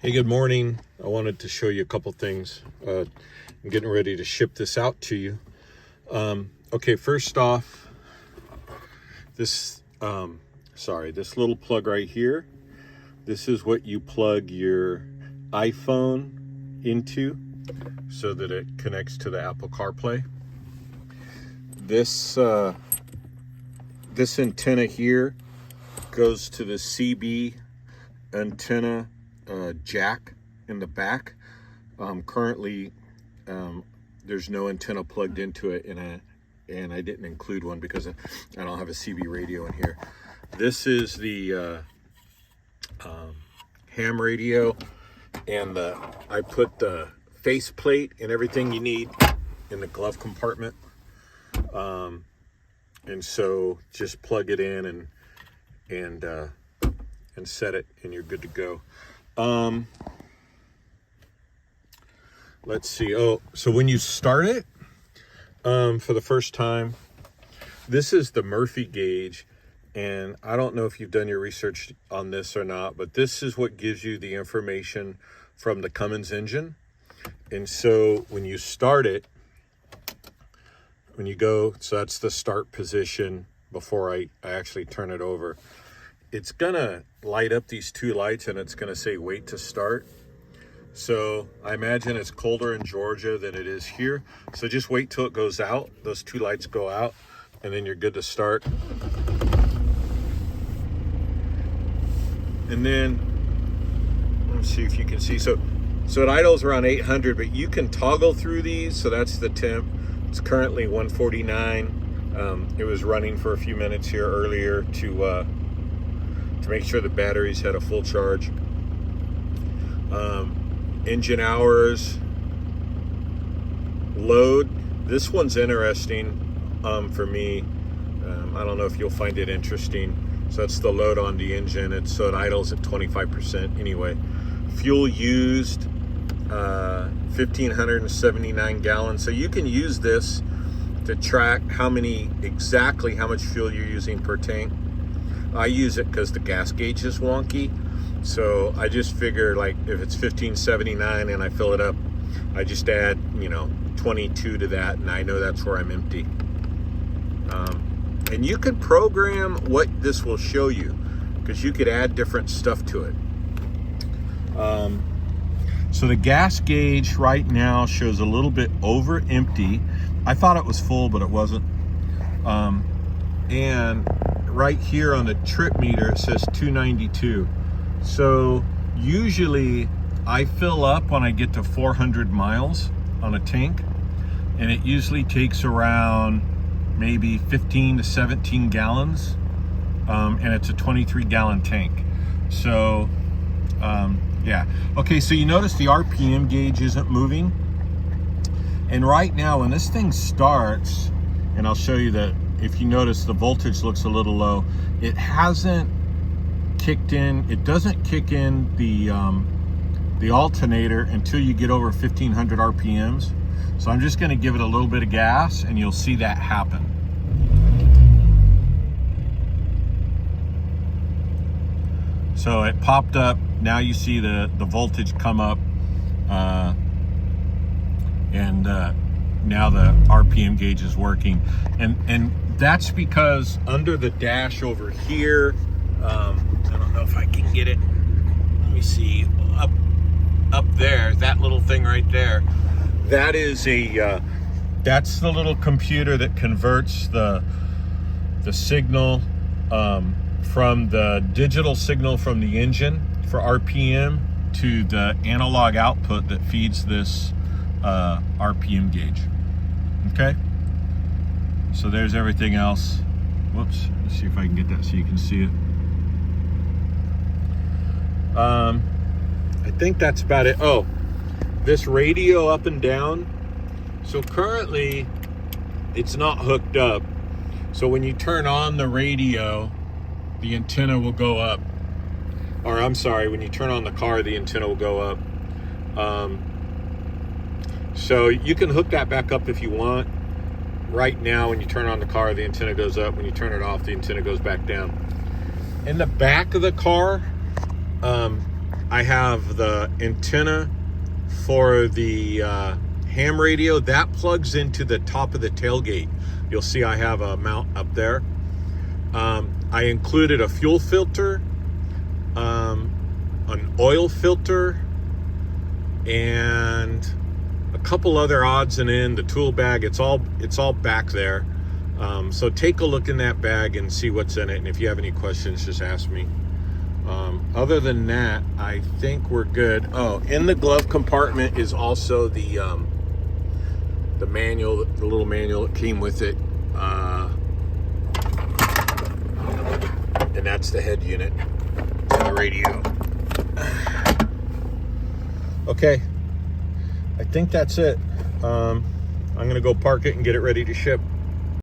Hey, good morning. I wanted to show you a couple things. I'm getting ready to ship this out to you. Okay, first off, this little plug right here. This is what you plug your iPhone into so that it connects to the Apple CarPlay. This antenna here goes to the CB antenna jack in the back. Currently, there's no antenna plugged into it, and I didn't include one because I don't have a CB radio in here. This is the ham radio, and I put the faceplate and everything you need in the glove compartment. And so just plug it in and set it, and you're good to go. Let's see. Oh, so when you start it, for the first time, this is the Murphy gauge, and I don't know if you've done your research on this or not, but this is what gives you the information from the Cummins engine. And so when you start it, when you go, so that's the start position before I actually turn it over. It's gonna light up these two lights and it's gonna say wait to start. So I imagine it's colder in Georgia than it is here. So just wait till it goes out. Those two lights go out and then you're good to start. And then, let's see if you can see. So it idles around 800, but you can toggle through these. So that's the temp. It's currently 149. It was running for a few minutes here earlier to make sure the batteries had a full charge. Engine hours, load. This one's interesting for me. I don't know if you'll find it interesting. So that's the load on the engine. So it idles at 25% anyway. Fuel used, 1,579 gallons. So you can use this to track exactly how much fuel you're using per tank. I use it because the gas gauge is wonky. So I just figure, like, if it's 1579 and I fill it up, I just add, 22 to that, and I know that's where I'm empty. And you could program what this will show you, because you could add different stuff to it. So the gas gauge right now shows a little bit over empty. I thought it was full, but it wasn't. And right here on the trip meter, it says 292. So usually I fill up when I get to 400 miles on a tank, and it usually takes around maybe 15 to 17 gallons, and it's a 23 gallon tank. So yeah. Okay, so you notice the RPM gauge isn't moving, and right now when this thing starts, and I'll show you that, if you notice the voltage looks a little low, it hasn't kicked in. It doesn't kick in the alternator until you get over 1500 RPMs. So I'm just going to give it a little bit of gas and you'll see that happen. So it popped up. Now you see the voltage come up, and now the RPM gauge is working, and that's because under the dash over here, I don't know if I can get it. Let me see. Up there, that little thing right there, that is that's the little computer that converts the signal from the digital signal from the engine for RPM to the analog output that feeds this RPM gauge. Okay, so there's everything else. Whoops, let's see if I can get that so you can see it. I think that's about it. Oh, this radio up and down. So currently it's not hooked up. So when you turn on the radio, the antenna will go up. Or I'm sorry, when you turn on the car, the antenna will go up. So you can hook that back up if you want. Right now, when you turn on the car, the antenna goes up. When you turn it off, the antenna goes back down. In the back of the car, I have the antenna for the ham radio that plugs into the top of the tailgate. You'll see I have a mount up there. I included a fuel filter, an oil filter, and a couple other odds and ends, the tool bag. It's all back there. So take a look in that bag and see what's in it. And if you have any questions, just ask me. Other than that, I think we're good. Oh, in the glove compartment is also the manual, the little manual that came with it. And that's the head unit to the radio. Okay, I think that's it. I'm gonna go park it and get it ready to ship.